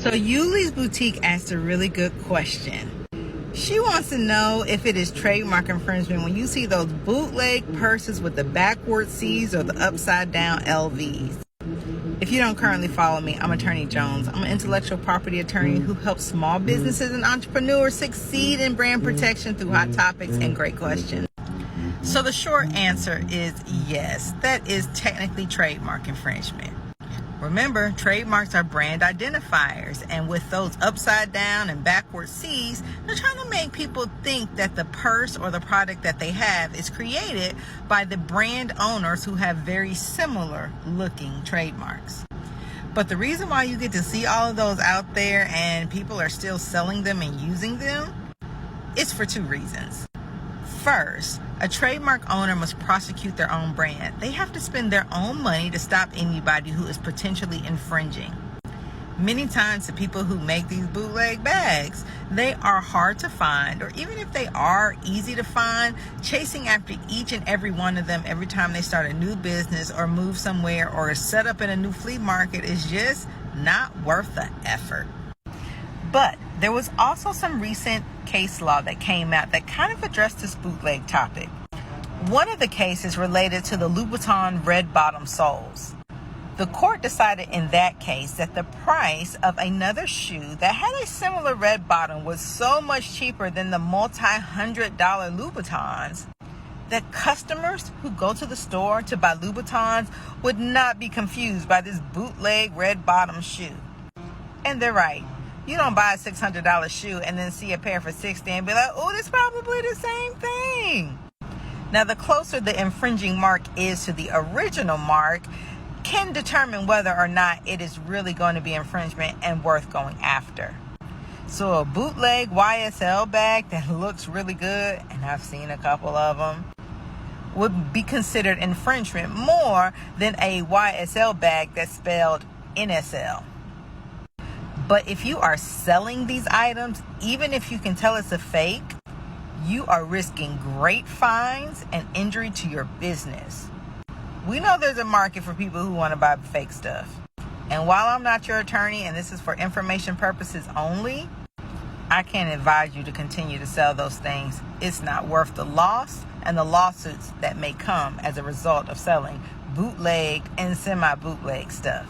So Yuli's Boutique asked a really good question. She wants to know if it is trademark infringement when you see those bootleg purses with the backward C's or the upside down LVs. If you don't currently follow me, I'm Attorney Jones. I'm an intellectual property attorney who helps small businesses and entrepreneurs succeed in brand protection through hot topics and great questions. So the short answer is yes, that is technically trademark infringement. Remember, trademarks are brand identifiers, and with those upside down and backward C's, they're trying to make people think that the purse or the product that they have is created by the brand owners who have very similar looking trademarks. But the reason why you get to see all of those out there and people are still selling them and using them is for two reasons. First, a trademark owner must prosecute their own brand. They have to spend their own money to stop anybody who is potentially infringing. Many times the people who make these bootleg bags, they are hard to find, or even if they are easy to find, chasing after each and every one of them every time they start a new business or move somewhere or set up in a new flea market is just not worth the effort. But there was also some recent case law that came out that kind of addressed this bootleg topic. One of the cases related to the Louis Vuitton red bottom soles. The court decided in that case that the price of another shoe that had a similar red bottom was so much cheaper than the multi-$100 Louis Vuittons that customers who go to the store to buy Louis Vuittons would not be confused by this bootleg red bottom shoe. And they're right. You don't buy a $600 shoe and then see a pair for $60 and be like, oh, it's probably the same thing. Now, the closer the infringing mark is to the original mark can determine whether or not it is really going to be infringement and worth going after. So a bootleg YSL bag that looks really good, and I've seen a couple of them, would be considered infringement more than a YSL bag that's spelled NSL. But if you are selling these items, even if you can tell it's a fake, you are risking great fines and injury to your business. We know there's a market for people who want to buy fake stuff. And while I'm not your attorney and this is for information purposes only, I can't advise you to continue to sell those things. It's not worth the loss and the lawsuits that may come as a result of selling bootleg and semi-bootleg stuff.